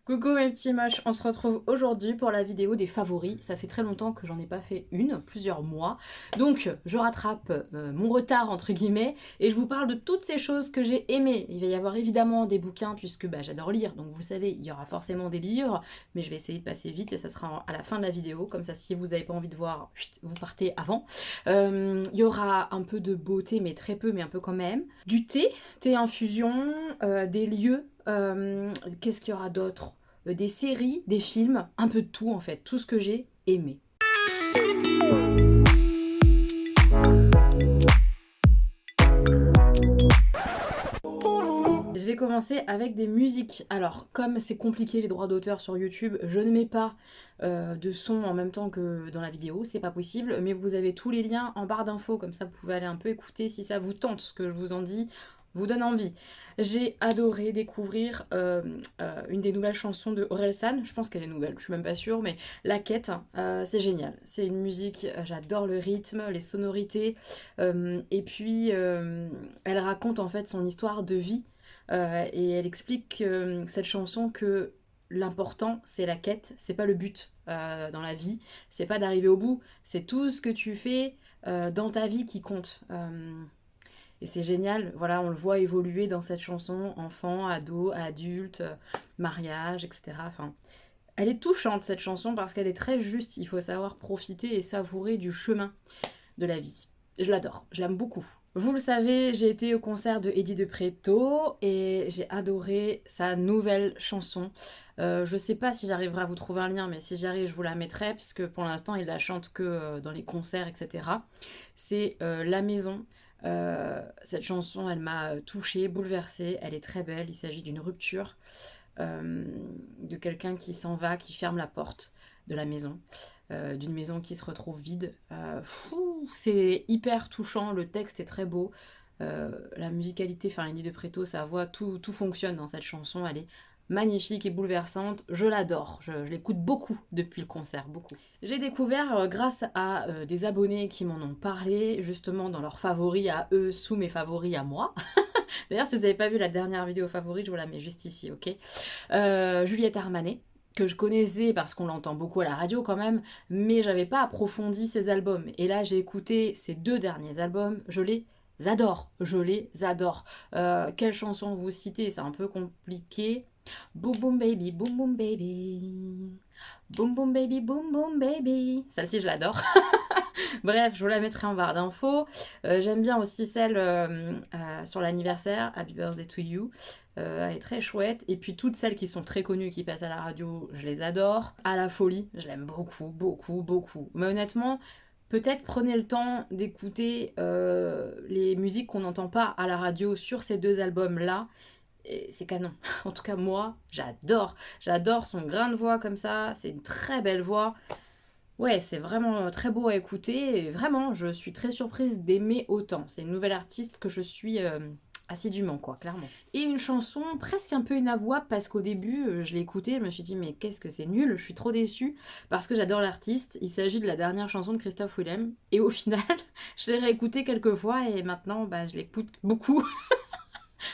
Coucou mes petits moches, on se retrouve aujourd'hui pour la vidéo des favoris. Ça fait très longtemps que j'en ai pas fait une, plusieurs mois. Donc je rattrape mon retard entre guillemets et je vous parle de toutes ces choses que j'ai aimées. Il va y avoir évidemment des bouquins puisque j'adore lire, donc vous le savez, il y aura forcément des livres, mais je vais essayer de passer vite et ça sera à la fin de la vidéo. Comme ça, si vous n'avez pas envie de voir, vous partez avant. Il y aura un peu de beauté, mais très peu, mais un peu quand même. Du thé, thé infusion, des lieux. Qu'est-ce qu'il y aura d'autre? Des séries, des films, un peu de tout en fait, tout ce que j'ai aimé. Je vais commencer avec des musiques. Alors, comme c'est compliqué les droits d'auteur sur YouTube, je ne mets pas de son en même temps que dans la vidéo, c'est pas possible, mais vous avez tous les liens en barre d'infos, comme ça vous pouvez aller un peu écouter si ça vous tente, ce que je vous en dis vous donne envie. J'ai adoré découvrir une des nouvelles chansons de Orelsan, je pense qu'elle est nouvelle, je suis même pas sûre, mais La Quête, c'est génial. C'est une musique, j'adore le rythme, les sonorités, et puis elle raconte en fait son histoire de vie, et elle explique cette chanson que l'important c'est la quête, c'est pas le but dans la vie, c'est pas d'arriver au bout, c'est tout ce que tu fais dans ta vie qui compte. Et c'est génial, voilà, on le voit évoluer dans cette chanson, enfant, ado, adulte, mariage, etc. Enfin, elle est touchante cette chanson parce qu'elle est très juste, il faut savoir profiter et savourer du chemin de la vie. Je l'adore, je l'aime beaucoup. Vous le savez, j'ai été au concert de Eddie de Preto et j'ai adoré sa nouvelle chanson. Je sais pas si j'arriverai à vous trouver un lien, mais si j'y arrive, je vous la mettrai, parce que pour l'instant, il la chante que dans les concerts, etc. C'est La Maison. Cette chanson, elle m'a touchée, bouleversée, elle est très belle, il s'agit d'une rupture, de quelqu'un qui s'en va, qui ferme la porte de la maison, d'une maison qui se retrouve vide. C'est hyper touchant, le texte est très beau, la musicalité, enfin Eddie de Preto, sa voix, tout fonctionne dans cette chanson, elle est magnifique et bouleversante, je l'adore, je l'écoute beaucoup depuis le concert, beaucoup. J'ai découvert grâce à des abonnés qui m'en ont parlé, justement dans leurs favoris à eux, sous mes favoris à moi. D'ailleurs, si vous n'avez pas vu la dernière vidéo favorite, je vous la mets juste ici, ok. Juliette Armanet, que je connaissais parce qu'on l'entend beaucoup à la radio quand même, mais j'avais pas approfondi ses albums. Et là, j'ai écouté ses 2 derniers albums, je les adore, je les adore. Quelle chanson vous citez? C'est un peu compliqué. Boom boom baby, boom boom baby. Boom boom baby, boom boom baby. Celle-ci, je l'adore. Bref, je vous la mettrai en barre d'infos. J'aime bien aussi celle sur l'anniversaire, Happy Birthday to You. Elle est très chouette. Et puis toutes celles qui sont très connues, qui passent à la radio, je les adore. À la folie, je l'aime beaucoup, beaucoup, beaucoup. Mais honnêtement, peut-être prenez le temps d'écouter les musiques qu'on n'entend pas à la radio sur ces 2 albums-là. C'est canon. En tout cas, moi, j'adore. J'adore son grain de voix comme ça. C'est une très belle voix. Ouais, c'est vraiment très beau à écouter et vraiment, je suis très surprise d'aimer autant. C'est une nouvelle artiste que je suis assidûment, quoi, clairement. Et une chanson presque un peu inavouable parce qu'au début, je l'ai écoutée, je me suis dit mais qu'est-ce que c'est nul, je suis trop déçue parce que j'adore l'artiste. Il s'agit de la dernière chanson de Christophe Willem et au final, je l'ai réécoutée quelques fois et maintenant, je l'écoute beaucoup.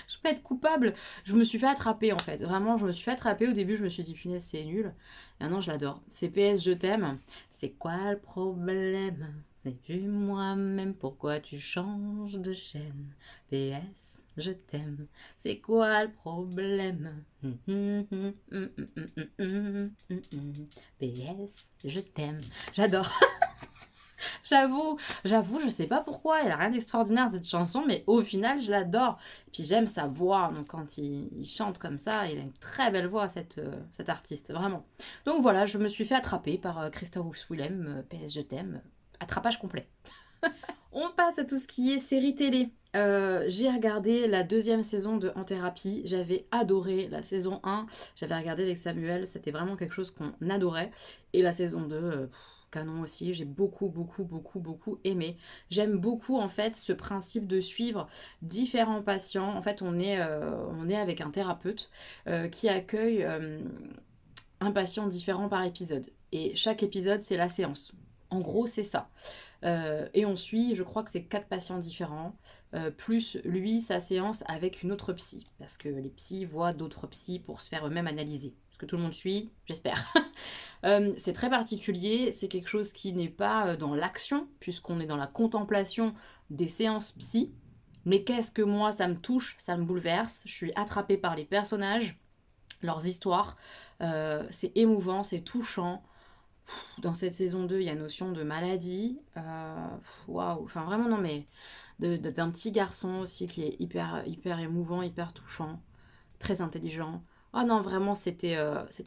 Je peux être coupable. Je me suis fait attraper en fait. Vraiment, je me suis fait attraper. Au début, je me suis dit, punaise, c'est nul. Et maintenant, je l'adore. C'est PS, je t'aime. C'est quoi le problème? C'est moi-même. Pourquoi tu changes de chaîne? PS, je t'aime. C'est quoi le problème? PS, je t'aime. J'adore. J'avoue, je sais pas pourquoi, elle a rien d'extraordinaire cette chanson, mais au final, je l'adore. Puis j'aime sa voix, donc quand il chante comme ça, il a une très belle voix, cet artiste, vraiment. Donc voilà, je me suis fait attraper par Christophe Willem, PS Je t'aime, attrapage complet. On passe à tout ce qui est série télé. J'ai regardé la 2e saison de En Thérapie, j'avais adoré la saison 1, j'avais regardé avec Samuel, c'était vraiment quelque chose qu'on adorait. Et la saison 2, canon aussi, j'ai beaucoup, beaucoup, beaucoup, beaucoup aimé. J'aime beaucoup en fait ce principe de suivre différents patients. En fait, on est avec un thérapeute qui accueille un patient différent par épisode. Et chaque épisode, c'est la séance. En gros, c'est ça. Et on suit, je crois que c'est 4 patients différents, plus lui, sa séance avec une autre psy, parce que les psys voient d'autres psys pour se faire eux-mêmes analyser. parce que tout le monde suit, j'espère. C'est très particulier, c'est quelque chose qui n'est pas dans l'action, puisqu'on est dans la contemplation des séances psy. Mais qu'est-ce que moi, ça me touche, ça me bouleverse. Je suis attrapée par les personnages, leurs histoires. C'est émouvant, c'est touchant. Dans cette saison 2, il y a notion de maladie. Waouh, enfin vraiment, non mais d'un petit garçon aussi qui est hyper émouvant, hyper touchant, très intelligent. Ah non, vraiment, c'était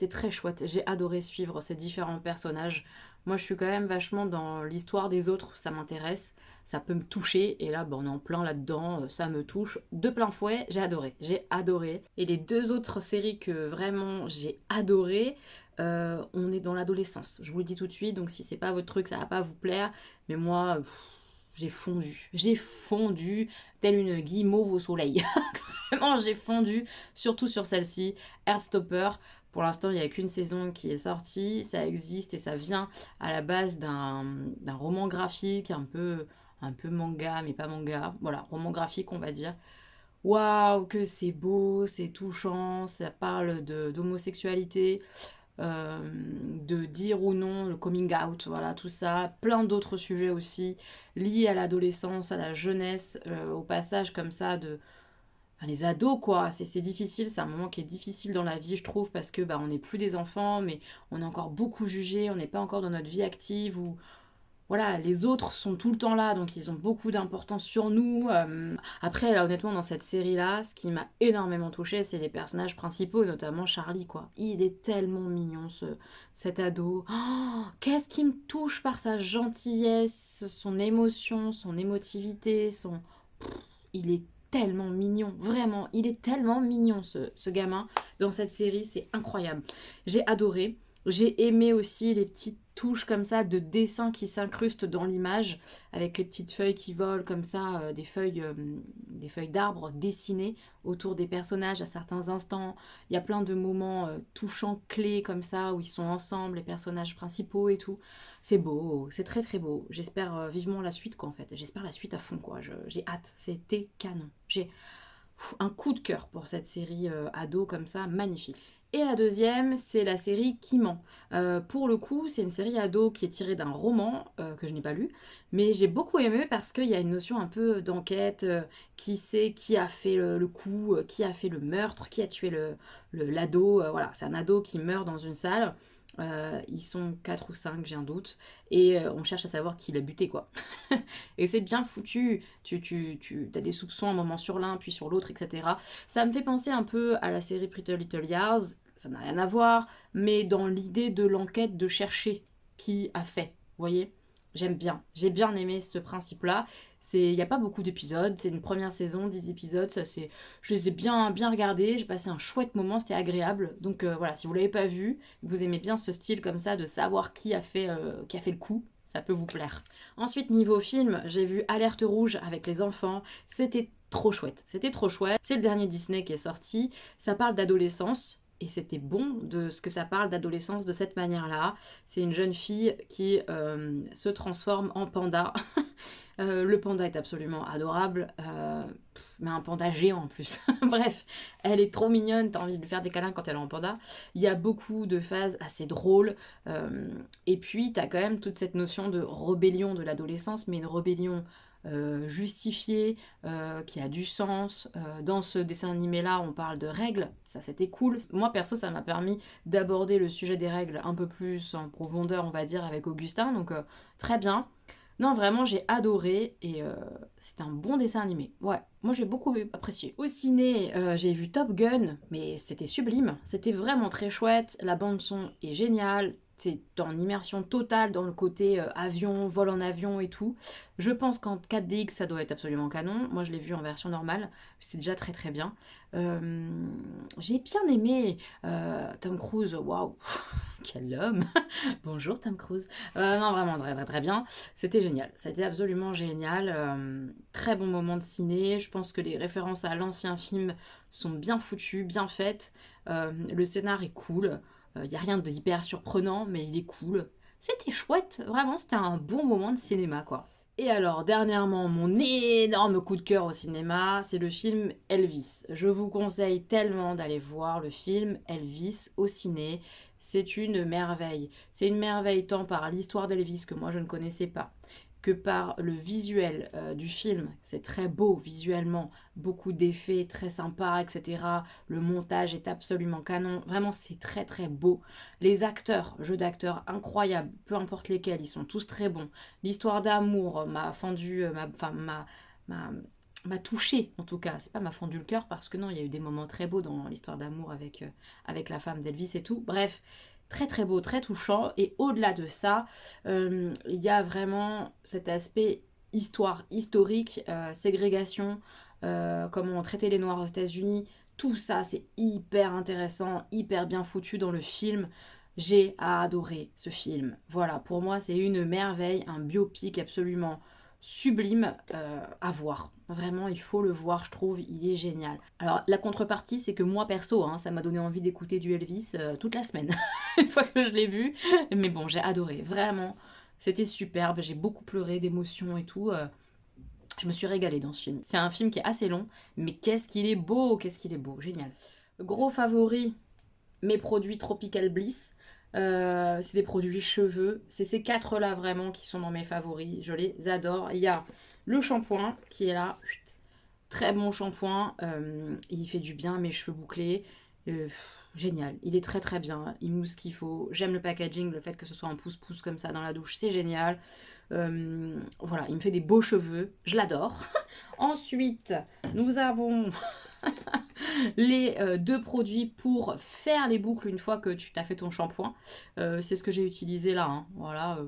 très chouette. J'ai adoré suivre ces différents personnages. Moi, je suis quand même vachement dans l'histoire des autres, ça m'intéresse, ça peut me toucher. Et là, on est en plein là-dedans, ça me touche de plein fouet. J'ai adoré, j'ai adoré. Et les deux autres séries que vraiment j'ai adoré, on est dans l'adolescence. Je vous le dis tout de suite, donc si c'est pas votre truc, ça va pas vous plaire. Mais moi, j'ai fondu, telle une guimauve au soleil. Vraiment, j'ai fondu, surtout sur celle-ci, Heartstopper. Pour l'instant, il n'y a qu'une saison qui est sortie, ça existe et ça vient à la base d'un roman graphique, un peu manga, mais pas manga. Voilà, roman graphique, on va dire. Waouh, que c'est beau, c'est touchant, ça parle d'homosexualité, de dire ou non le coming out, voilà, tout ça, plein d'autres sujets aussi liés à l'adolescence, à la jeunesse, au passage comme ça de enfin, les ados quoi, c'est difficile, c'est un moment qui est difficile dans la vie je trouve parce que on n'est plus des enfants mais on est encore beaucoup jugés, on n'est pas encore dans notre vie active ou voilà, les autres sont tout le temps là, donc ils ont beaucoup d'importance sur nous. Après, là, honnêtement, dans cette série-là, ce qui m'a énormément touchée, c'est les personnages principaux, notamment Charlie, quoi. Il est tellement mignon, cet ado. Oh, qu'est-ce qui me touche par sa gentillesse, son émotion, son émotivité, son... Il est tellement mignon, vraiment, il est tellement mignon, ce gamin. Dans cette série, c'est incroyable. J'ai adoré. J'ai aimé aussi les petites touches comme ça de dessins qui s'incrustent dans l'image, avec les petites feuilles qui volent comme ça, des feuilles d'arbres dessinées autour des personnages à certains instants. Il y a plein de moments touchants, clés comme ça, où ils sont ensemble, les personnages principaux et tout. C'est beau, c'est très très beau. J'espère vivement la suite quoi en fait. J'espère la suite à fond quoi. J'ai hâte, c'était canon. J'ai un coup de cœur pour cette série ado comme ça, magnifique. Et la deuxième, c'est la série Qui ment. Pour le coup, c'est une série ado qui est tirée d'un roman que je n'ai pas lu, mais j'ai beaucoup aimé parce qu'il y a une notion un peu d'enquête, qui sait qui a fait le coup, qui a fait le meurtre, qui a tué l'ado. Voilà, c'est un ado qui meurt dans une salle. Ils sont 4 ou 5, j'ai un doute, et on cherche à savoir qui l'a buté, quoi. Et c'est bien foutu, tu as des soupçons un moment sur l'un, puis sur l'autre, etc. Ça me fait penser un peu à la série Pretty Little Liars, ça n'a rien à voir, mais dans l'idée de l'enquête, de chercher qui a fait, vous voyez. J'aime bien, j'ai bien aimé ce principe-là. Il n'y a pas beaucoup d'épisodes, c'est une première saison, 10 épisodes, je les ai bien regardés, j'ai passé un chouette moment, c'était agréable. Donc voilà, si vous ne l'avez pas vu, vous aimez bien ce style comme ça de savoir qui a fait le coup, ça peut vous plaire. Ensuite, niveau film, j'ai vu Alerte Rouge avec les enfants, c'était trop chouette, c'était trop chouette. C'est le dernier Disney qui est sorti, ça parle d'adolescence, et c'était bon de ce que ça parle d'adolescence de cette manière-là. C'est une jeune fille qui se transforme en panda. Le panda est absolument adorable, mais un panda géant en plus. Bref, elle est trop mignonne, t'as envie de lui faire des câlins quand elle est en panda. Il y a beaucoup de phases assez drôles, et puis t'as quand même toute cette notion de rébellion de l'adolescence, mais une rébellion justifiée, qui a du sens. Dans ce dessin animé-là, on parle de règles, ça c'était cool. Moi perso, ça m'a permis d'aborder le sujet des règles un peu plus en profondeur, on va dire, avec Augustin, donc très bien. Non, vraiment, j'ai adoré et c'est un bon dessin animé. Ouais, moi j'ai beaucoup apprécié. Au ciné, j'ai vu Top Gun, mais c'était sublime. C'était vraiment très chouette. La bande-son est géniale. C'est en immersion totale dans le côté avion, vol en avion et tout. Je pense qu'en 4DX, ça doit être absolument canon. Moi, je l'ai vu en version normale. C'est déjà très très bien. J'ai bien aimé Tom Cruise. Waouh, quel homme! Bonjour Tom Cruise. Non, vraiment très très très bien. C'était génial. C'était absolument génial. Très bon moment de ciné. Je pense que les références à l'ancien film sont bien foutues, bien faites. Le scénar est cool. Il n'y a rien d'hyper surprenant, mais il est cool. C'était chouette. Vraiment, c'était un bon moment de cinéma, quoi. Et alors, dernièrement, mon énorme coup de cœur au cinéma, c'est le film Elvis. Je vous conseille tellement d'aller voir le film Elvis au ciné. C'est une merveille. C'est une merveille tant par l'histoire d'Elvis que moi je ne connaissais pas, que par le visuel du film. C'est très beau visuellement, beaucoup d'effets très sympas, etc. Le montage est absolument canon. Vraiment, c'est très très beau. Les acteurs, jeu d'acteurs incroyables, peu importe lesquels, ils sont tous très bons. L'histoire d'amour m'a fendu, m'a- m'a touché en tout cas. C'est pas m'a fendu le cœur parce que non, il y a eu des moments très beaux dans l'histoire d'amour avec la femme d'Elvis et tout. Bref, très très beau, très touchant. Et au-delà de ça, il y a vraiment cet aspect histoire, historique, ségrégation, comment on traitait les Noirs aux États-Unis. Tout ça, c'est hyper intéressant, hyper bien foutu dans le film. J'ai adoré ce film. Voilà, pour moi, c'est une merveille, un biopic absolument sublime à voir. Vraiment, il faut le voir, je trouve, il est génial. Alors, la contrepartie, c'est que moi, perso, hein, ça m'a donné envie d'écouter du Elvis toute la semaine, une fois que je l'ai vu. Mais bon, j'ai adoré, vraiment. C'était superbe, j'ai beaucoup pleuré d'émotion et tout. Je me suis régalée dans ce film. C'est un film qui est assez long, mais qu'est-ce qu'il est beau, génial. Gros favori, mes produits Tropical Bliss. C'est des produits cheveux. C'est ces quatre-là vraiment qui sont dans mes favoris. Je les adore. Il y a le shampoing qui est là. Très bon shampoing. Il fait du bien à mes cheveux bouclés. Génial. Il est très très bien. Il mousse ce qu'il faut. J'aime le packaging, le fait que ce soit en pouce-pouce comme ça dans la douche. C'est génial. Voilà, il me fait des beaux cheveux. Je l'adore. Ensuite, nous avons les deux produits pour faire les boucles une fois que tu t'as fait ton shampoing. C'est ce que j'ai utilisé là. Hein. Voilà.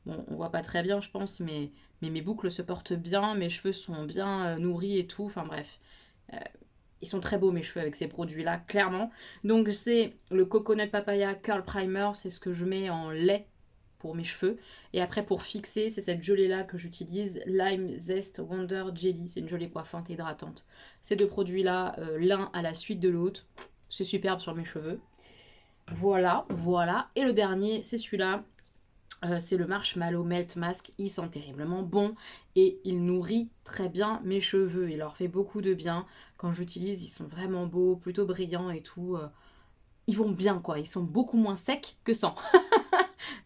Bon, on voit pas très bien, je pense, mais mes boucles se portent bien, mes cheveux sont bien nourris et tout. Enfin bref. Euh, Ils sont très beaux mes cheveux avec ces produits-là, clairement. Donc c'est le Coconut Papaya Curl Primer, c'est ce que je mets en lait pour mes cheveux. Et après pour fixer, c'est cette gelée-là que j'utilise, Lime Zest Wonder Jelly. C'est une gelée coiffante et hydratante. Ces deux produits-là, l'un à la suite de l'autre, c'est superbe sur mes cheveux. Voilà, voilà. Et le dernier, c'est celui-là. C'est le Marshmallow Melt Mask. Il sent terriblement bon et il nourrit très bien mes cheveux. Il leur fait beaucoup de bien. Quand j'utilise, ils sont vraiment beaux, plutôt brillants et tout. Ils vont bien quoi. Ils sont beaucoup moins secs que sans.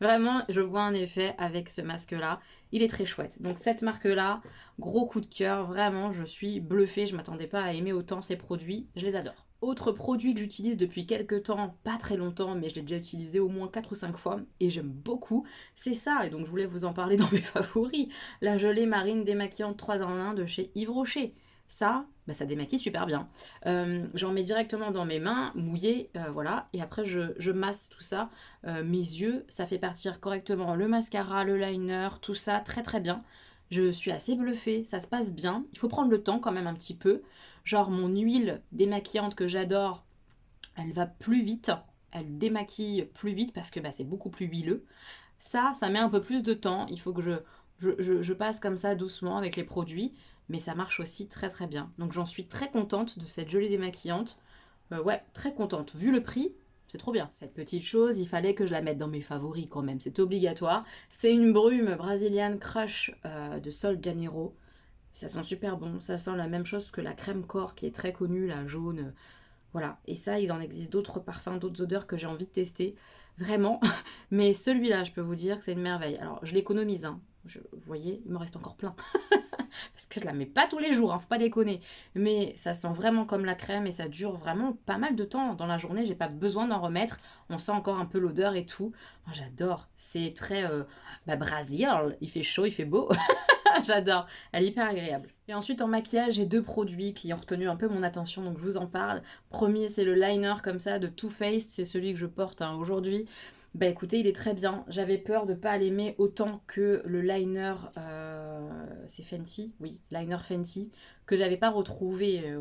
Vraiment, je vois un effet avec ce masque-là. Il est très chouette. Donc cette marque-là, gros coup de cœur. Vraiment, je suis bluffée. Je m'attendais pas à aimer autant ces produits. Je les adore. Autre produit que j'utilise depuis quelques temps, pas très longtemps, mais je l'ai déjà utilisé au moins 4 ou 5 fois et j'aime beaucoup, c'est ça. Et donc je voulais vous en parler dans mes favoris. La gelée marine démaquillante 3 en 1 de chez Yves Rocher. Ça, bah, ça démaquille super bien. J'en mets directement dans mes mains, mouillées, voilà. Et après, je masse tout ça. Mes yeux, ça fait partir correctement le mascara, le liner, tout ça, très très bien. Je suis assez bluffée, ça se passe bien. Il faut prendre le temps quand même un petit peu. Genre mon huile démaquillante que j'adore, elle va plus vite. Elle démaquille plus vite parce que bah, c'est beaucoup plus huileux. Ça met un peu plus de temps. Il faut que je passe comme ça doucement avec les produits. Mais ça marche aussi très très bien. Donc j'en suis très contente de cette gelée démaquillante. Ouais, très contente. Vu le prix, c'est trop bien. Cette petite chose, il fallait que je la mette dans mes favoris quand même. C'est obligatoire. C'est une brume Brazilian Crush de Sol de Janeiro. Ça sent super bon. Ça sent la même chose que la crème corps qui est très connue, la jaune. Voilà. Et ça, il en existe d'autres parfums, d'autres odeurs que j'ai envie de tester. Vraiment. Mais celui-là, je peux vous dire que c'est une merveille. Alors, je l'économise. Hein. Vous voyez, il me reste encore plein. Parce que je la mets pas tous les jours, hein, faut pas déconner. Mais ça sent vraiment comme la crème et ça dure vraiment pas mal de temps. Dans la journée, j'ai pas besoin d'en remettre. On sent encore un peu l'odeur et tout. Oh, j'adore. C'est très Brésil. Il fait chaud, il fait beau. J'adore. Elle est hyper agréable. Et ensuite, en maquillage, j'ai deux produits qui ont retenu un peu mon attention, donc je vous en parle. Premier, c'est le liner comme ça de Too Faced. C'est celui que je porte hein, aujourd'hui. Bah écoutez, il est très bien. J'avais peur de pas l'aimer autant que le liner, c'est Fenty, oui, liner Fenty, que j'avais pas retrouvé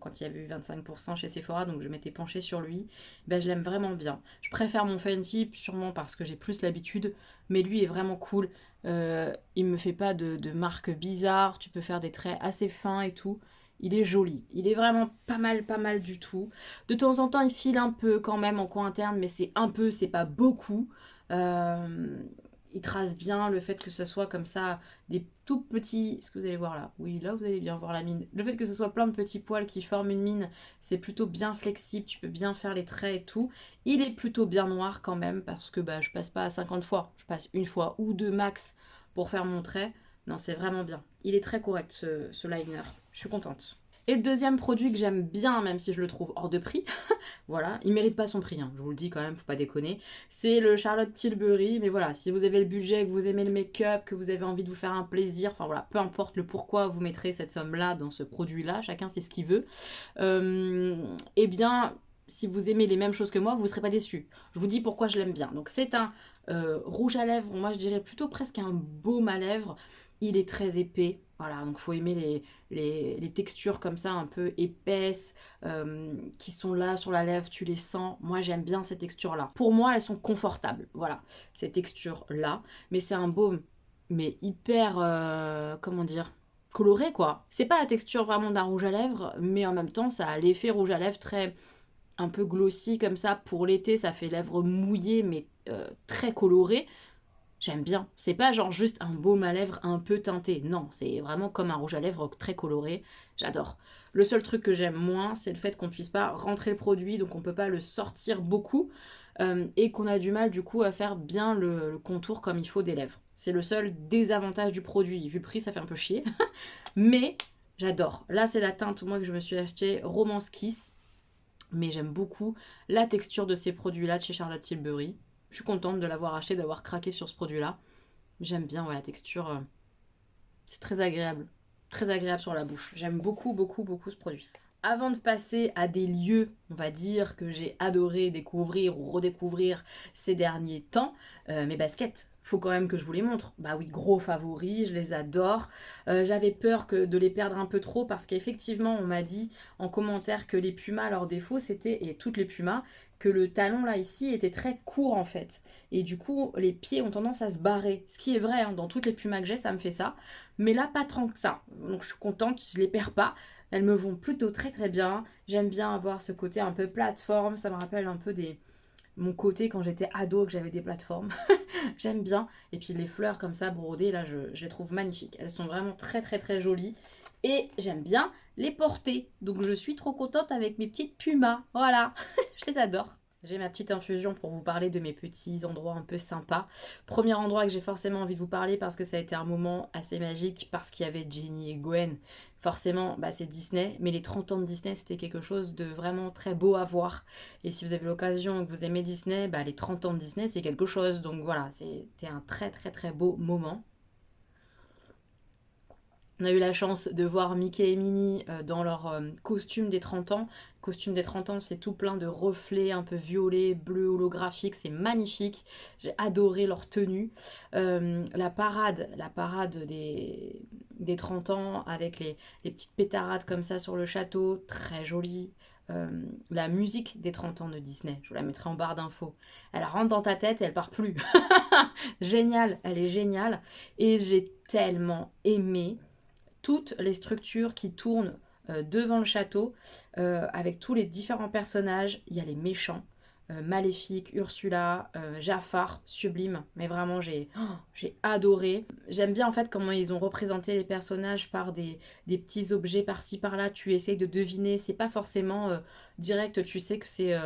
quand il y avait eu 25% chez Sephora, donc je m'étais penchée sur lui. Bah je l'aime vraiment bien. Je préfère mon Fenty, sûrement parce que j'ai plus l'habitude, mais lui est vraiment cool. Il me fait pas de marques bizarres, tu peux faire des traits assez fins et tout. Il est joli, il est vraiment pas mal du tout. De temps en temps, il file un peu quand même en coin interne, mais c'est un peu, c'est pas beaucoup. Euh, il trace bien le fait que ce soit comme ça, des tout petits... Est-ce que vous allez voir là? Oui, là vous allez bien voir la mine. Le fait que ce soit plein de petits poils qui forment une mine, c'est plutôt bien flexible, tu peux bien faire les traits et tout. Il est plutôt bien noir quand même, parce que bah, je passe pas à 50 fois, je passe une fois ou deux max pour faire mon trait. Non, c'est vraiment bien. Il est très correct ce liner, je suis contente. Et le deuxième produit que j'aime bien, même si je le trouve hors de prix, voilà, il mérite pas son prix, hein, je vous le dis quand même, faut pas déconner. C'est le Charlotte Tilbury, mais voilà, si vous avez le budget, que vous aimez le make-up, que vous avez envie de vous faire un plaisir, enfin voilà, peu importe le pourquoi vous mettrez cette somme-là dans ce produit-là, chacun fait ce qu'il veut. Eh bien, si vous aimez les mêmes choses que moi, vous ne serez pas déçus. Je vous dis pourquoi je l'aime bien. Donc c'est un rouge à lèvres, moi je dirais plutôt presque un baume à lèvres. Il est très épais, voilà, donc il faut aimer les textures comme ça, un peu épaisses, qui sont là sur la lèvre, tu les sens. Moi j'aime bien ces textures-là. Pour moi, elles sont confortables, voilà, ces textures-là. Mais c'est un baume, mais hyper, comment dire, coloré quoi. C'est pas la texture vraiment d'un rouge à lèvres, mais en même temps ça a l'effet rouge à lèvres très un peu glossy comme ça pour l'été, ça fait lèvres mouillées mais très colorées. J'aime bien. C'est pas genre juste un baume à lèvres un peu teinté. Non, c'est vraiment comme un rouge à lèvres très coloré. J'adore. Le seul truc que j'aime moins, c'est le fait qu'on puisse pas rentrer le produit, donc on peut pas le sortir beaucoup, et qu'on a du mal du coup à faire bien le contour comme il faut des lèvres. C'est le seul désavantage du produit. Vu le prix, ça fait un peu chier. Mais j'adore. Là, c'est la teinte moi que je me suis acheté Romance Kiss. Mais j'aime beaucoup la texture de ces produits-là de chez Charlotte Tilbury. Je suis contente de l'avoir acheté, d'avoir craqué sur ce produit-là. J'aime bien ouais, la texture. C'est très agréable. Très agréable sur la bouche. J'aime beaucoup, beaucoup, beaucoup ce produit. Avant de passer à des lieux, on va dire, que j'ai adoré découvrir ou redécouvrir ces derniers temps, mes baskets, faut quand même que je vous les montre. Bah oui, gros favoris, je les adore. J'avais peur de les perdre un peu trop parce qu'effectivement, on m'a dit en commentaire que les Pumas, leur défaut, c'était, et toutes les Pumas, que le talon là ici était très court en fait. Et du coup, les pieds ont tendance à se barrer. Ce qui est vrai, hein, dans toutes les Pumas que j'ai, ça me fait ça. Mais là, pas tant que ça. Donc je suis contente, je les perds pas. Elles me vont plutôt très très bien. J'aime bien avoir ce côté un peu plateforme. Ça me rappelle un peu mon côté quand j'étais ado que j'avais des plateformes. J'aime bien. Et puis les fleurs comme ça brodées, là, je les trouve magnifiques. Elles sont vraiment très très très jolies. Et j'aime bien les porter. Donc je suis trop contente avec mes petites pumas. Voilà, je les adore. J'ai ma petite infusion pour vous parler de mes petits endroits un peu sympas. Premier endroit que j'ai forcément envie de vous parler parce que ça a été un moment assez magique, parce qu'il y avait Jenny et Gwen. Forcément, bah, c'est Disney, mais les 30 ans de Disney, c'était quelque chose de vraiment très beau à voir. Et si vous avez l'occasion et que vous aimez Disney, bah, les 30 ans de Disney, c'est quelque chose. Donc voilà, c'était un très très très beau moment. On a eu la chance de voir Mickey et Minnie dans leur costume des 30 ans. Costume des 30 ans, c'est tout plein de reflets un peu violets, bleus, holographiques, c'est magnifique. J'ai adoré leur tenue. La parade des 30 ans avec les petites pétarades comme ça sur le château, très jolie. La musique des 30 ans de Disney, je vous la mettrai en barre d'infos. Elle rentre dans ta tête et elle part plus. Génial, elle est géniale. Et j'ai tellement aimé toutes les structures qui tournent devant le château, avec tous les différents personnages. Il y a les méchants, Maléfique, Ursula, Jafar, sublime. Mais vraiment, j'ai adoré. J'aime bien en fait comment ils ont représenté les personnages par des petits objets par-ci par-là. Tu essayes de deviner. C'est pas forcément direct, tu sais que c'est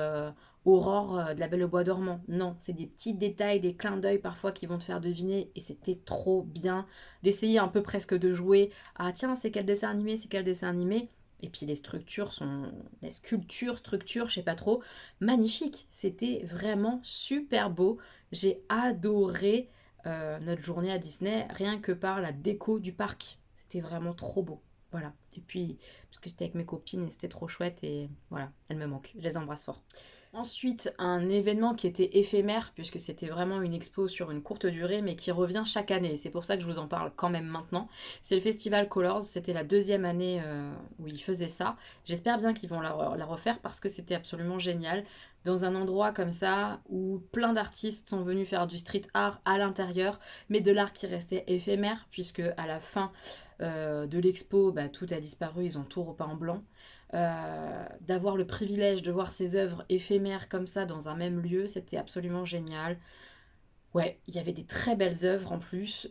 Aurore de la Belle au Bois dormant. Non, c'est des petits détails, des clins d'œil parfois qui vont te faire deviner. Et c'était trop bien d'essayer un peu presque de jouer. Ah tiens, c'est quel dessin animé, c'est quel dessin animé. Et puis les structures sont, les sculptures, structures, je sais pas trop, magnifiques. C'était vraiment super beau. J'ai adoré notre journée à Disney, rien que par la déco du parc. C'était vraiment trop beau. Voilà. Et puis, parce que j'étais avec mes copines et c'était trop chouette et voilà, elles me manquent. Je les embrasse fort. Ensuite, un événement qui était éphémère, puisque c'était vraiment une expo sur une courte durée, mais qui revient chaque année. C'est pour ça que je vous en parle quand même maintenant. C'est le Festival Colors. C'était la deuxième année où ils faisaient ça. J'espère bien qu'ils vont la refaire parce que c'était absolument génial. Dans un endroit comme ça, où plein d'artistes sont venus faire du street art à l'intérieur, mais de l'art qui restait éphémère, puisque à la fin de l'expo, bah, tout a disparu, ils ont tout repeint en blanc. D'avoir le privilège de voir ces œuvres éphémères comme ça dans un même lieu, c'était absolument génial. Ouais, il y avait des très belles œuvres en plus.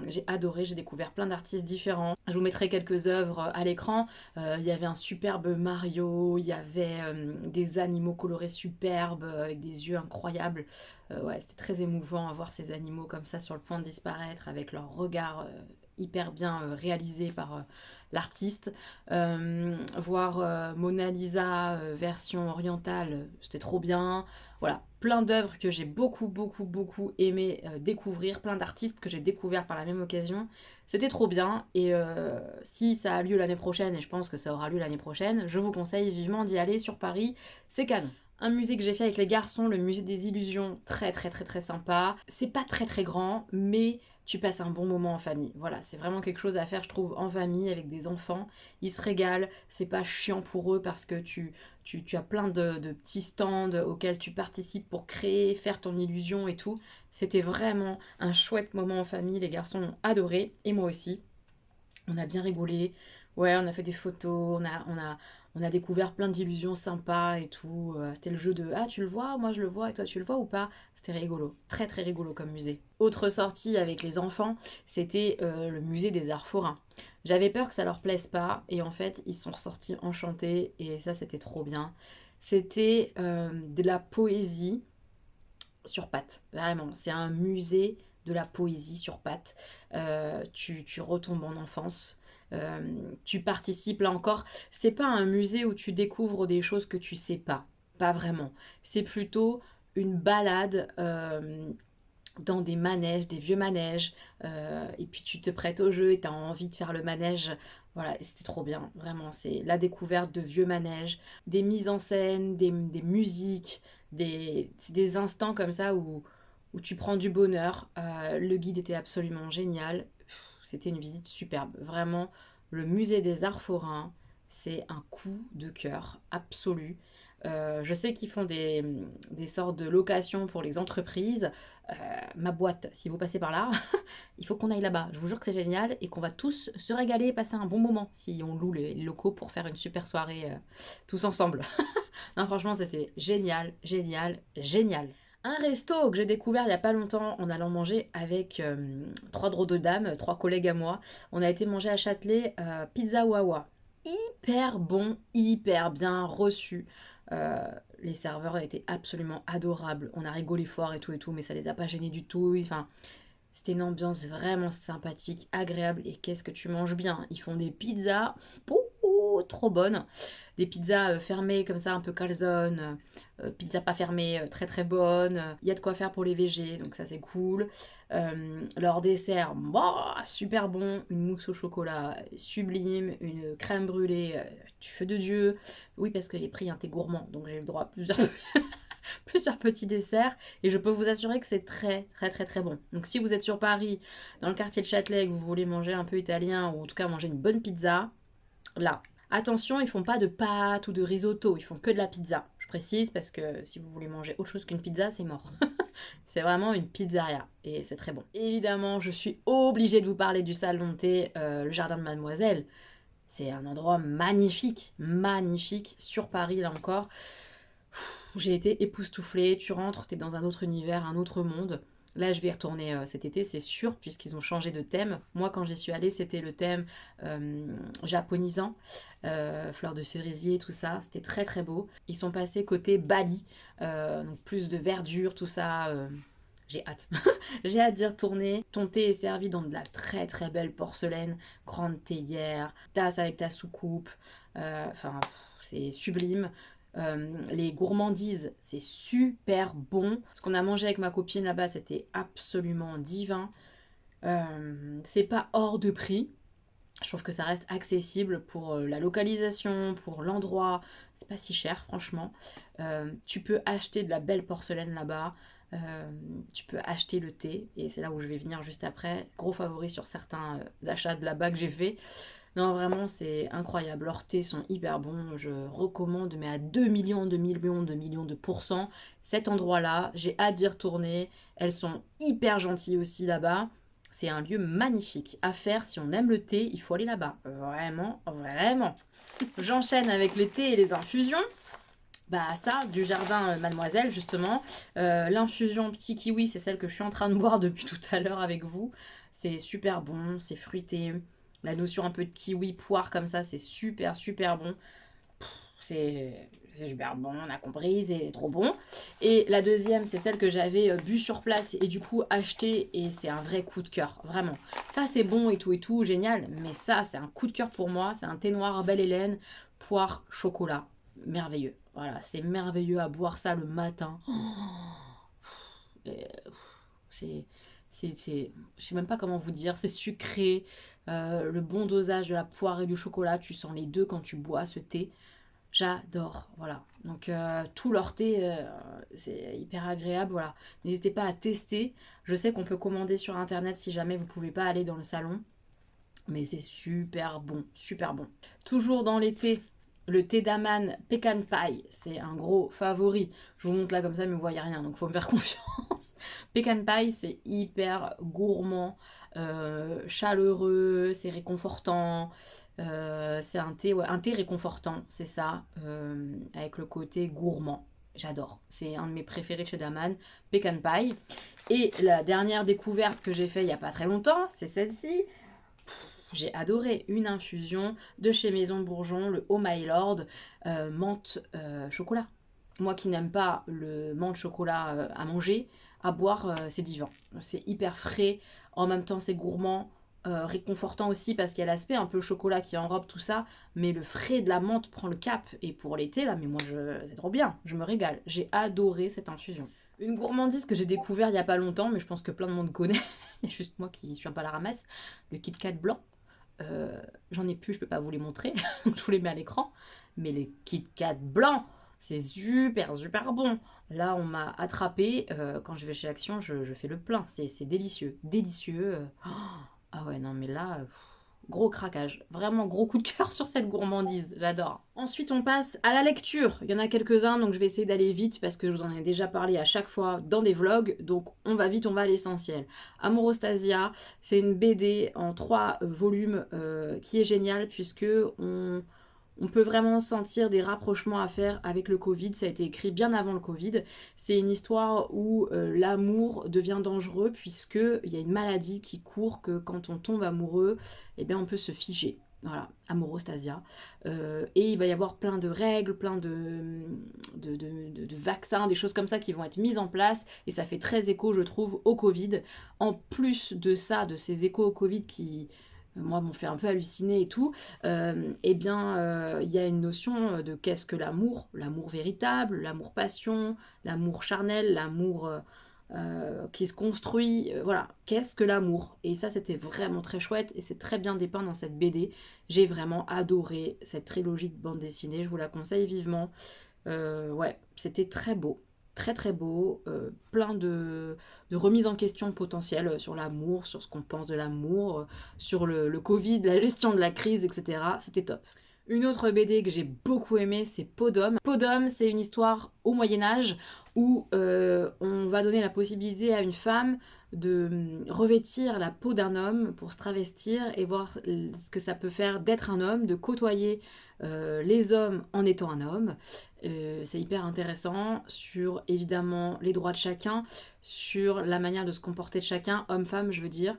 J'ai adoré, j'ai découvert plein d'artistes différents. Je vous mettrai quelques œuvres à l'écran. Il y avait un superbe Mario, il y avait des animaux colorés superbes avec des yeux incroyables. Ouais, c'était très émouvant à voir ces animaux comme ça sur le point de disparaître avec leur regard hyper bien réalisé par l'artiste. Voir Mona Lisa version orientale, c'était trop bien. Voilà, plein d'œuvres que j'ai beaucoup aimé découvrir, plein d'artistes que j'ai découverts par la même occasion. C'était trop bien et si ça a lieu l'année prochaine, et je pense que ça aura lieu l'année prochaine, je vous conseille vivement d'y aller sur Paris, c'est canon. Un musée que j'ai fait avec les garçons, le musée des illusions, très sympa. C'est pas très grand, mais tu passes un bon moment en famille. Voilà, c'est vraiment quelque chose à faire, je trouve, en famille, avec des enfants. Ils se régalent, c'est pas chiant pour eux parce que tu as plein de petits stands auxquels tu participes pour créer, faire ton illusion et tout. C'était vraiment un chouette moment en famille, les garçons ont adoré, et moi aussi. On a bien rigolé. Ouais, on a fait des photos, on a découvert plein d'illusions sympas et tout. C'était le jeu de ah, tu le vois, moi je le vois et toi tu le vois ou pas. C'était rigolo, très rigolo comme musée. Autre sortie avec les enfants, c'était le musée des arts forains. J'avais peur que ça leur plaise pas et en fait ils sont ressortis enchantés et ça c'était trop bien. C'était de la poésie sur pattes, vraiment. C'est un musée de la poésie sur pattes. Tu retombes en enfance. Tu participes là encore. C'est pas un musée où tu découvres des choses que tu sais pas. Pas vraiment. C'est plutôt une balade dans des manèges, des vieux manèges. Et puis tu te prêtes au jeu et tu as envie de faire le manège. Voilà, c'était trop bien, vraiment. C'est la découverte de vieux manèges, des mises en scène, des musiques, c'est des instants comme ça où tu prends du bonheur. Le guide était absolument génial. C'était une visite superbe. Vraiment, le musée des Arts Forains, c'est un coup de cœur absolu. Je sais qu'ils font des sortes de locations pour les entreprises. Euh, Ma boîte, si vous passez par là, il faut qu'on aille là-bas. Je vous jure que c'est génial et qu'on va tous se régaler et passer un bon moment si on loue les locaux pour faire une super soirée tous ensemble. Non, franchement, c'était génial. Un resto que j'ai découvert il y a pas longtemps en allant manger avec trois drôles de dames, trois collègues à moi. On a été manger à Châtelet Pizza Wawa. Hyper bon, hyper bien reçu. Euh, les serveurs étaient absolument adorables. On a rigolé fort et tout, mais ça les a pas gênés du tout. Enfin, c'était une ambiance vraiment sympathique, agréable. Et qu'est-ce que tu manges bien? Ils font des pizzas, pouh, trop bonnes. Des pizzas fermées comme ça, un peu calzone. Pizza pas fermée, très bonne. Il y a de quoi faire pour les végés, donc ça c'est cool. Leur dessert, bah, super bon. Une mousse au chocolat sublime. Une crème brûlée du feu de Dieu. Oui, parce que j'ai pris un thé gourmand, donc j'ai eu le droit à plusieurs plusieurs petits desserts et je peux vous assurer que c'est très bon. Donc si vous êtes sur Paris, dans le quartier de Châtelet, et que vous voulez manger un peu italien ou en tout cas manger une bonne pizza, là. Attention, ils font pas de pâtes ou de risotto, ils font que de la pizza. Je précise parce que si vous voulez manger autre chose qu'une pizza, c'est mort. C'est vraiment une pizzeria et c'est très bon. Évidemment, je suis obligée de vous parler du salon de thé, le jardin de Mademoiselle. C'est un endroit magnifique, sur Paris là encore. J'ai été époustouflée, tu rentres, t'es dans un autre univers, un autre monde. Là, je vais y retourner cet été, c'est sûr, puisqu'ils ont changé de thème. Moi, quand j'y suis allée, c'était le thème japonisant, fleurs de cerisier, tout ça. C'était très beau. Ils sont passés côté Bali, donc plus de verdure, tout ça. J'ai hâte. J'ai hâte d'y retourner. Ton thé est servi dans de la très belle porcelaine, grande théière, tasse avec ta soucoupe. Enfin, c'est sublime. Les gourmandises, c'est super bon. Ce qu'on a mangé avec ma copine là-bas, c'était absolument divin. C'est pas hors de prix. Je trouve que ça reste accessible pour la localisation, pour l'endroit. C'est pas si cher, franchement. Tu peux acheter de la belle porcelaine là-bas. Tu peux acheter le thé. Et c'est là où je vais venir juste après. Gros favori sur certains achats de là-bas que j'ai fait. Non, vraiment, c'est incroyable. Leurs thés sont hyper bons. Je recommande, mais à 2 millions, de pourcents, cet endroit-là. J'ai hâte d'y retourner. Elles sont hyper gentilles aussi là-bas. C'est un lieu magnifique à faire. Si on aime le thé, il faut aller là-bas. Vraiment. J'enchaîne avec les thés et les infusions. Bah ça, du jardin Mademoiselle, justement. L'infusion petit kiwi, c'est celle que je suis en train de boire depuis tout à l'heure avec vous. C'est super bon, c'est fruité. La notion un peu de kiwi poire comme ça, c'est super super bon. C'est super bon, on a compris, c'est trop bon. Et la deuxième, c'est celle que j'avais bu sur place et du coup acheté et c'est un vrai coup de cœur, vraiment. Ça c'est bon et tout, génial, mais ça c'est un coup de cœur pour moi, c'est un thé noir Belle Hélène, poire, chocolat, merveilleux. Voilà, c'est merveilleux à boire ça le matin. Et, c'est, je sais même pas comment vous dire, c'est sucré, le bon dosage de la poire et du chocolat, tu sens les deux quand tu bois ce thé. J'adore, voilà. Donc tout leur thé, c'est hyper agréable, voilà. N'hésitez pas à tester. Je sais qu'on peut commander sur internet si jamais vous pouvez pas aller dans le salon, mais c'est super bon, super bon. Toujours dans les thés, le thé d'Aman Pecan Pie, c'est un gros favori. Je vous montre là comme ça, mais vous voyez rien, donc faut me faire confiance. Pecan Pie, c'est hyper gourmand, chaleureux, c'est réconfortant. C'est un thé, ouais, un thé réconfortant, c'est ça, avec le côté gourmand. J'adore. C'est un de mes préférés de chez Daman, Pecan Pie. Et la dernière découverte que j'ai fait il n'y a pas très longtemps, c'est celle-ci. J'ai adoré une infusion de chez Maison Bourgeon, le Oh My Lord, menthe chocolat. Moi qui n'aime pas le menthe chocolat à manger, à boire, c'est divin. C'est hyper frais, en même temps c'est gourmand, réconfortant aussi parce qu'il y a l'aspect un peu chocolat qui enrobe tout ça, mais le frais de la menthe prend le cap. Et pour l'été, là, mais moi, c'est trop bien, je me régale. J'ai adoré cette infusion. Une gourmandise que j'ai découvert il n'y a pas longtemps, mais je pense que plein de monde connaît, il y a juste moi qui suis un peu à la ramasse, le Kit Kat blanc. J'en ai plus, je peux pas vous les montrer, je vous les mets à l'écran. Mais les Kit Kat blancs, c'est super, super bon. Là, on m'a attrapé. Quand je vais chez Action, je fais le plein. C'est délicieux. Délicieux. Ah ouais, non, mais là, gros craquage. Vraiment gros coup de cœur sur cette gourmandise. J'adore. Ensuite, on passe à la lecture. Il y en a quelques-uns, donc je vais essayer d'aller vite parce que je vous en ai déjà parlé à chaque fois dans des vlogs. Donc on va vite, on va à l'essentiel. Amorostasia, c'est une BD en 3 volumes qui est géniale puisque on peut vraiment sentir des rapprochements à faire avec le Covid. Ça a été écrit bien avant le Covid. C'est une histoire où l'amour devient dangereux puisqu'il y a une maladie qui court que quand on tombe amoureux, eh bien on peut se figer. Voilà, amorostasia. Et il va y avoir plein de règles, plein de vaccins, des choses comme ça qui vont être mises en place. Et ça fait très écho, je trouve, au Covid. En plus de ça, de ces échos au Covid qui, moi, m'ont fait un peu halluciner et tout, eh bien, il y a une notion de qu'est-ce que l'amour véritable, l'amour-passion, l'amour charnel, l'amour qui se construit, voilà, qu'est-ce que l'amour? Et ça, c'était vraiment très chouette et c'est très bien dépeint dans cette BD. J'ai vraiment adoré cette trilogie de bande dessinée, je vous la conseille vivement. Ouais, c'était très beau. Très très beau, plein de remises en question potentielles sur l'amour, sur ce qu'on pense de l'amour, sur le Covid, la gestion de la crise, etc. C'était top. Une autre BD que j'ai beaucoup aimée, c'est Podum. Podum, c'est une histoire au Moyen-Âge où on va donner la possibilité à une femme de revêtir la peau d'un homme pour se travestir et voir ce que ça peut faire d'être un homme, de côtoyer les hommes en étant un homme. C'est hyper intéressant sur évidemment les droits de chacun, sur la manière de se comporter de chacun, homme-femme je veux dire.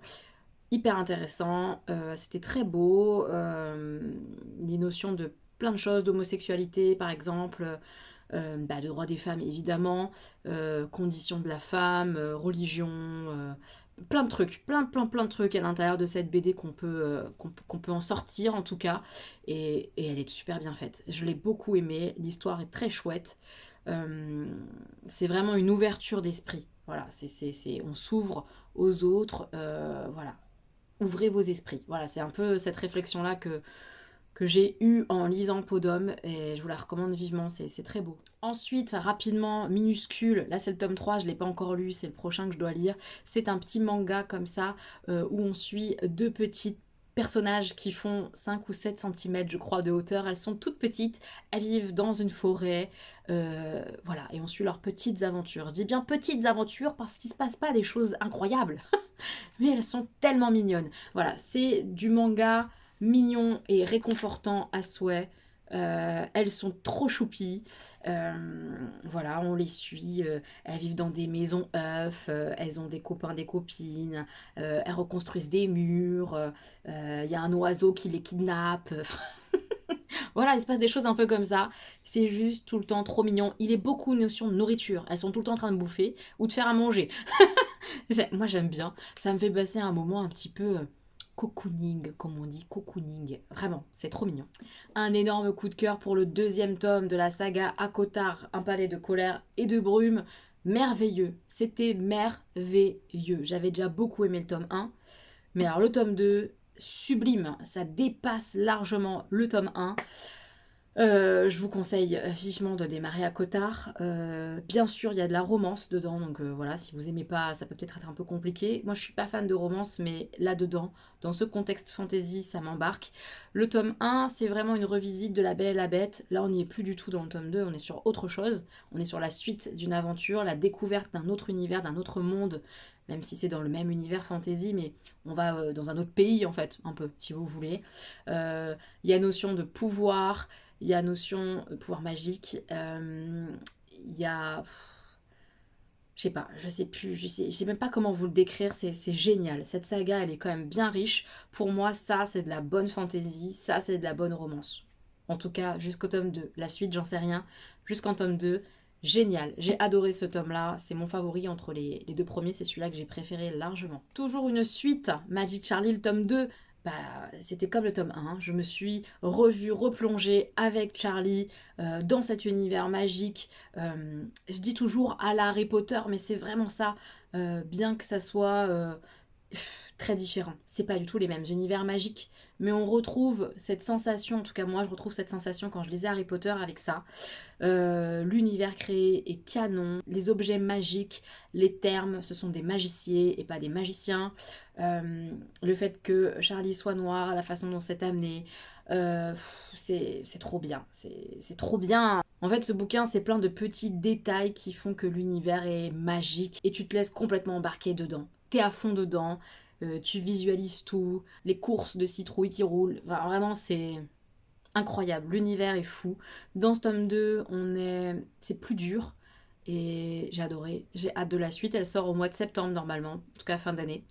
Hyper intéressant, c'était très beau, des notions de plein de choses, d'homosexualité par exemple, de droits des femmes évidemment, conditions de la femme, religion, plein de trucs, plein de trucs à l'intérieur de cette BD qu'on peut en sortir en tout cas, et elle est super bien faite. Je l'ai beaucoup aimée, l'histoire est très chouette, c'est vraiment une ouverture d'esprit, voilà, on s'ouvre aux autres, voilà. Ouvrez vos esprits. Voilà, c'est un peu cette réflexion-là que j'ai eue en lisant Podum et je vous la recommande vivement, c'est très beau. Ensuite, rapidement, minuscule, là c'est le tome 3, je ne l'ai pas encore lu, c'est le prochain que je dois lire. C'est un petit manga comme ça où on suit deux petites personnages qui font 5 ou 7 cm je crois de hauteur, elles sont toutes petites, elles vivent dans une forêt, voilà, et on suit leurs petites aventures. Je dis bien petites aventures parce qu'il ne se passe pas des choses incroyables, mais elles sont tellement mignonnes. Voilà, c'est du manga mignon et réconfortant à souhait. Elles sont trop choupies. Voilà, on les suit. Elles vivent dans des maisons elles ont des copains, des copines. Elles reconstruisent des murs. Il y a un oiseau qui les kidnappe. Voilà, il se passe des choses un peu comme ça. C'est juste tout le temps trop mignon. Il est beaucoup notion de nourriture. Elles sont tout le temps en train de bouffer ou de faire à manger. Moi, j'aime bien. Ça me fait passer un moment un petit peu cocooning, comme on dit, cocooning. Vraiment, c'est trop mignon. Un énorme coup de cœur pour le deuxième tome de la saga Akotar, un palais de colère et de brume. Merveilleux. C'était merveilleux. J'avais déjà beaucoup aimé le tome 1. Mais alors le tome 2, sublime. Ça dépasse largement le tome 1. Je vous conseille vivement de démarrer à Cotard. Bien sûr, il y a de la romance dedans, donc voilà, si vous aimez pas, ça peut peut-être être un peu compliqué. Moi, je suis pas fan de romance, mais là-dedans, dans ce contexte fantasy, ça m'embarque. Le tome 1, c'est vraiment une revisite de La Belle et la Bête. Là, on n'y est plus du tout dans le tome 2, on est sur autre chose. On est sur la suite d'une aventure, la découverte d'un autre univers, d'un autre monde, même si c'est dans le même univers fantasy, mais on va dans un autre pays, en fait, un peu, si vous voulez. Il y a notion de pouvoir. Il y a notion pouvoir magique. Il y a. Je sais pas, je sais plus, je sais même pas comment vous le décrire, c'est génial. Cette saga, elle est quand même bien riche. Pour moi, ça, c'est de la bonne fantasy, ça, c'est de la bonne romance. En tout cas, jusqu'au tome 2. La suite, j'en sais rien. Jusqu'en tome 2, génial. J'ai adoré ce tome-là, c'est mon favori entre les deux premiers, c'est celui-là que j'ai préféré largement. Toujours une suite, Magic Charlie, le tome 2. Bah, c'était comme le tome 1. Je me suis revue, replongée avec Charlie dans cet univers magique. Je dis toujours à la Harry Potter, mais c'est vraiment ça. Bien que ça soit très différent. C'est pas du tout les mêmes univers magiques, mais on retrouve cette sensation, en tout cas moi je retrouve cette sensation quand je lisais Harry Potter avec ça. L'univers créé est canon, les objets magiques, les termes, ce sont des magiciers et pas des magiciens. Le fait que Charlie soit noir, la façon dont c'est amené, c'est trop bien, c'est trop bien. En fait, ce bouquin, c'est plein de petits détails qui font que l'univers est magique et tu te laisses complètement embarquer dedans. T'es à fond dedans, tu visualises tout, les courses de citrouilles qui roulent, enfin, vraiment c'est incroyable, l'univers est fou. Dans ce tome 2, c'est plus dur et j'ai adoré. J'ai hâte de la suite, elle sort au mois de septembre normalement, en tout cas fin d'année.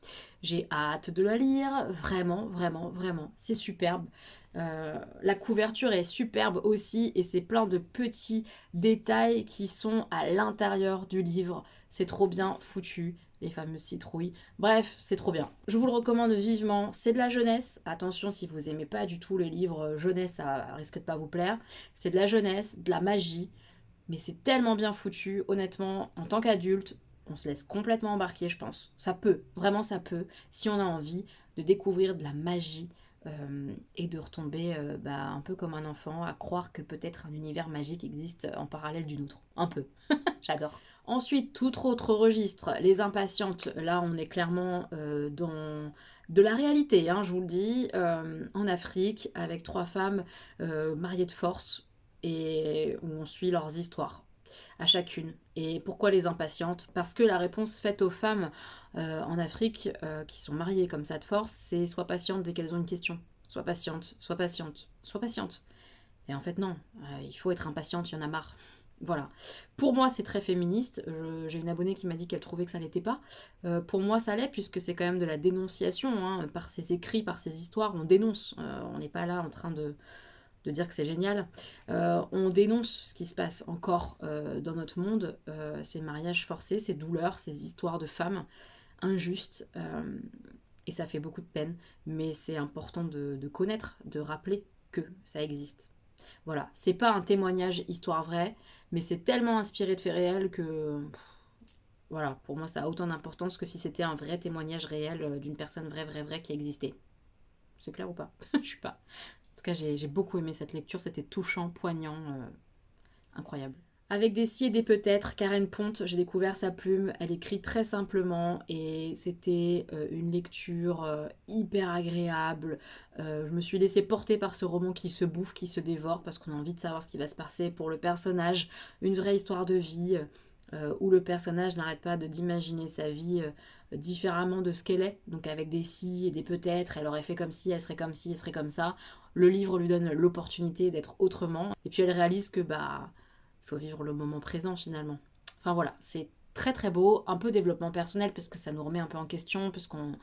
J'ai hâte de la lire, vraiment, vraiment, vraiment, c'est superbe. La couverture est superbe aussi et c'est plein de petits détails qui sont à l'intérieur du livre. C'est trop bien foutu, les fameuses citrouilles. Bref, c'est trop bien. Je vous le recommande vivement. C'est de la jeunesse. Attention, si vous aimez pas du tout les livres jeunesse, ça risque de pas vous plaire. C'est de la jeunesse, de la magie, mais c'est tellement bien foutu. Honnêtement, en tant qu'adulte, on se laisse complètement embarquer, je pense. Ça peut, vraiment ça peut, si on a envie de découvrir de la magie et de retomber un peu comme un enfant, à croire que peut-être un univers magique existe en parallèle du nôtre. Un peu. J'adore. Ensuite, tout autre registre, les impatientes. Là, on est clairement dans de la réalité, hein, je vous le dis, en Afrique, avec trois femmes mariées de force et où on suit leurs histoires à chacune. Et pourquoi les impatientes? Parce que la réponse faite aux femmes en Afrique qui sont mariées comme ça de force, c'est sois patiente dès qu'elles ont une question. Sois patiente, sois patiente, sois patiente. Et en fait non, il faut être impatiente, il y en a marre. Voilà. Pour moi, c'est très féministe. J'ai une abonnée qui m'a dit qu'elle trouvait que ça l'était pas. Pour moi, ça l'est, puisque c'est quand même de la dénonciation. Hein. Par ses écrits, par ses histoires, on dénonce. On n'est pas là en train de dire que c'est génial. On dénonce ce qui se passe encore dans notre monde, ces mariages forcés, ces douleurs, ces histoires de femmes injustes. Et ça fait beaucoup de peine. Mais c'est important de connaître, de rappeler que ça existe. Voilà, c'est pas un témoignage histoire vraie, mais c'est tellement inspiré de faits réels que voilà, pour moi ça a autant d'importance que si c'était un vrai témoignage réel d'une personne vraie qui existait. C'est clair ou pas? Je suis pas. En tout cas, j'ai beaucoup aimé cette lecture, c'était touchant, poignant, incroyable. Avec des si et des peut-être, Karen Ponte, j'ai découvert sa plume, elle écrit très simplement et c'était une lecture hyper agréable. Je me suis laissée porter par ce roman qui se bouffe, qui se dévore parce qu'on a envie de savoir ce qui va se passer pour le personnage, une vraie histoire de vie. où le personnage n'arrête pas d'imaginer sa vie différemment de ce qu'elle est, donc avec des si et des peut-être, elle aurait fait comme si, elle serait comme si, elle serait comme ça. Le livre lui donne l'opportunité d'être autrement, et puis elle réalise que bah il faut vivre le moment présent finalement. Enfin voilà, c'est très très beau, un peu développement personnel parce que ça nous remet un peu en question, parce qu'on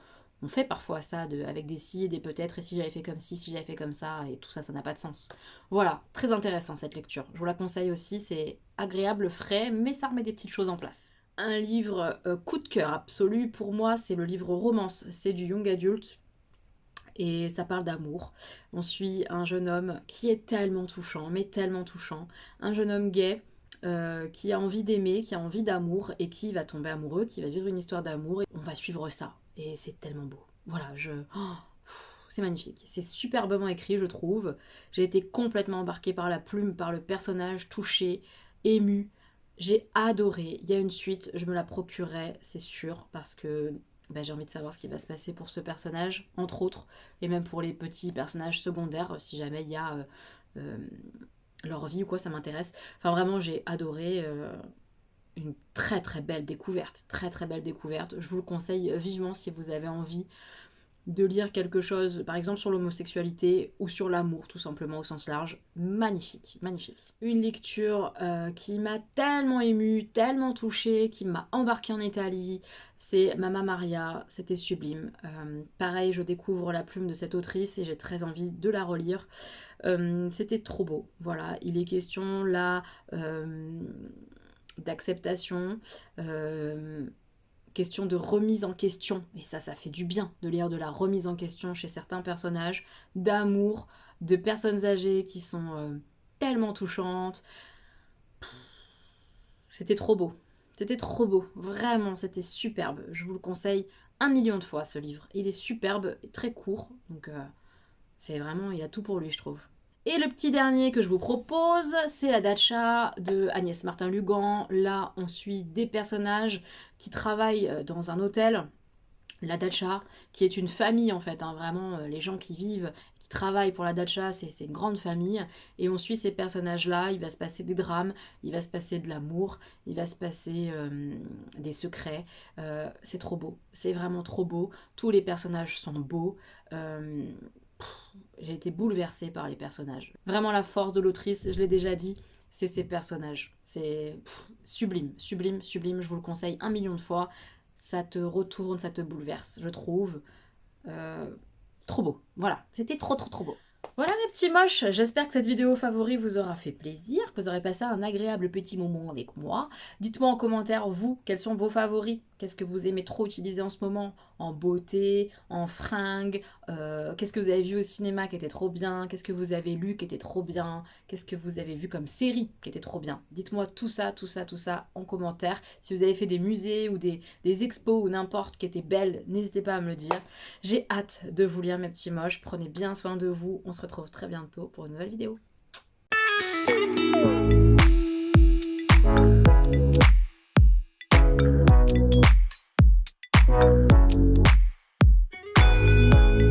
fait parfois ça avec des si et des peut-être, et si j'avais fait comme si j'avais fait comme ça, et tout ça, ça n'a pas de sens. Voilà, très intéressant cette lecture. Je vous la conseille aussi, c'est agréable, frais, mais ça remet des petites choses en place. Un livre coup de cœur absolu, pour moi, c'est le livre romance. C'est du young adult et ça parle d'amour. On suit un jeune homme qui est tellement touchant, mais tellement touchant. Un jeune homme gay qui a envie d'aimer, qui a envie d'amour et qui va tomber amoureux, qui va vivre une histoire d'amour. Et on va suivre ça. Et c'est tellement beau. Voilà, c'est magnifique. C'est superbement écrit, je trouve. J'ai été complètement embarquée par la plume, par le personnage, touchée, émue. J'ai adoré. Il y a une suite, je me la procurerai, c'est sûr, parce que bah, j'ai envie de savoir ce qui va se passer pour ce personnage, entre autres, et même pour les petits personnages secondaires, si jamais il y a euh, leur vie ou quoi, ça m'intéresse. Enfin, vraiment, j'ai adoré. Une très très belle découverte, très très belle découverte. Je vous le conseille vivement si vous avez envie de lire quelque chose, par exemple sur l'homosexualité ou sur l'amour tout simplement au sens large. Magnifique, magnifique. Une lecture qui m'a tellement émue, tellement touchée, qui m'a embarquée en Italie, c'est Mamma Maria, c'était sublime. Pareil, je découvre la plume de cette autrice et j'ai très envie de la relire. C'était trop beau, voilà. Il est question là d'acceptation, question de remise en question, et ça fait du bien de lire de la remise en question chez certains personnages, d'amour, de personnes âgées qui sont tellement touchantes. C'était trop beau, vraiment, c'était superbe. Je vous le conseille 1 million de fois ce livre. Il est superbe, et très court, donc c'est vraiment, il a tout pour lui, je trouve. Et le petit dernier que je vous propose, c'est La Dacha de Agnès Martin-Lugan. Là, on suit des personnages qui travaillent dans un hôtel. La Dacha, qui est une famille en fait, hein, vraiment, les gens qui vivent, qui travaillent pour la Dacha, c'est une grande famille. Et on suit ces personnages-là, il va se passer des drames, il va se passer de l'amour, il va se passer des secrets. C'est trop beau, c'est vraiment trop beau. Tous les personnages sont beaux. J'ai été bouleversée par les personnages. Vraiment la force de l'autrice, je l'ai déjà dit, c'est ses personnages. C'est sublime, sublime, sublime, je vous le conseille 1 million de fois. Ça te retourne, ça te bouleverse, je trouve. Euh, Trop beau, voilà, c'était trop trop trop beau. Voilà mes petits moches, j'espère que cette vidéo favori vous aura fait plaisir, que vous aurez passé un agréable petit moment avec moi. Dites-moi en commentaire, vous, quels sont vos favoris? Qu'est-ce que vous aimez trop utiliser en ce moment? En beauté, en fringues? Qu'est-ce que vous avez vu au cinéma qui était trop bien? Qu'est-ce que vous avez lu qui était trop bien? Qu'est-ce que vous avez vu comme série qui était trop bien? Dites-moi tout ça, tout ça, tout ça en commentaire. Si vous avez fait des musées ou des expos ou n'importe qui étaient belles, n'hésitez pas à me le dire. J'ai hâte de vous lire mes petits moches. Prenez bien soin de vous. On se retrouve très bientôt pour une nouvelle vidéo.